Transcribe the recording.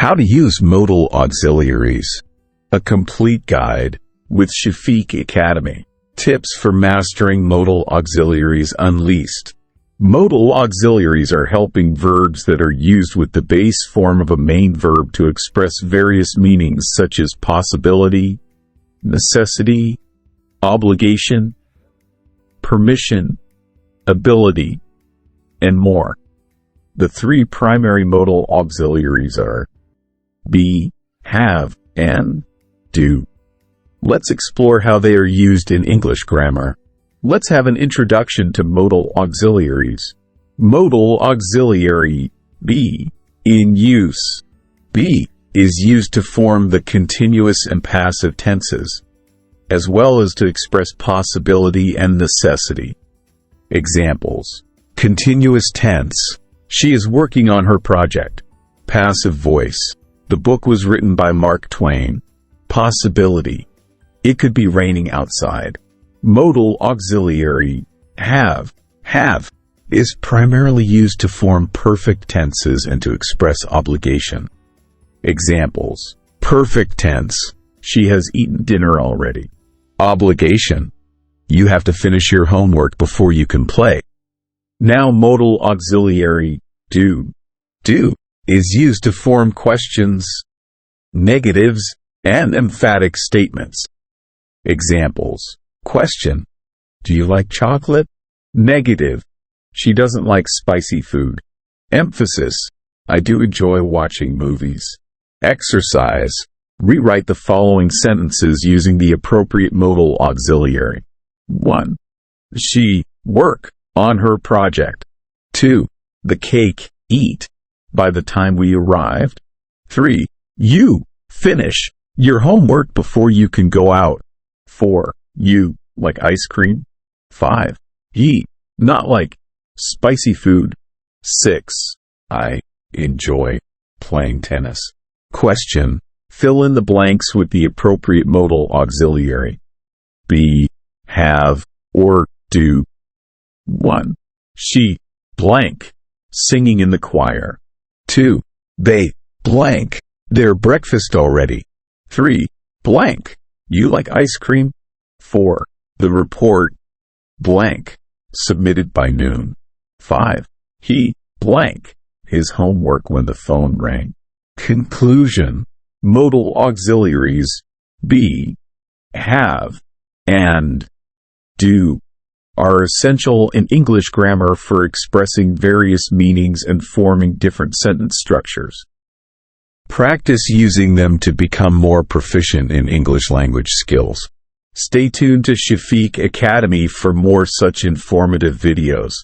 How to use modal auxiliaries. A complete guide with Shafiq Academy. Tips for mastering modal auxiliaries unleashed. Modal auxiliaries are helping verbs that are used with the base form of a main verb to express various meanings such as possibility, necessity, obligation, permission, ability, and more. The three primary modal auxiliaries are be, have, and do. Let's explore how they are used in English grammar. Let's have an introduction to modal auxiliaries. Modal auxiliary be in use. Be is used to form the continuous and passive tenses, as well as to express possibility and necessity. Examples: continuous tense, she is working on her project. Passive voice, the book was written by Mark Twain. Possibility, it could be raining outside. Modal auxiliary have is primarily used to form perfect tenses and to express obligation. Examples: perfect tense, she has eaten dinner already. Obligation, you have to finish your homework before you can play. Now modal auxiliary do is used to form questions, negatives, and emphatic statements. Examples: question, do you like chocolate? Negative, she doesn't like spicy food. Emphasis, I do enjoy watching movies. Exercise, rewrite the following sentences using the appropriate modal auxiliary. 1. She work on her project. 2. The cake eat by the time we arrived. 3. You finish your homework before you can go out. 4. You like ice cream. 5. He not like spicy food. 6. I enjoy playing tennis. Question, fill in the blanks with the appropriate modal auxiliary. Be, have, or do. 1. She blank singing in the choir. 2. They blank their breakfast already. 3. Blank, you like ice cream. 4. The report blank submitted by noon. 5. He blank his homework when the phone rang. Conclusion, modal auxiliaries be, have, and do are essential in English grammar for expressing various meanings and forming different sentence structures. Practice using them to become more proficient in English language skills. Stay tuned to Shafiq Academy for more such informative videos.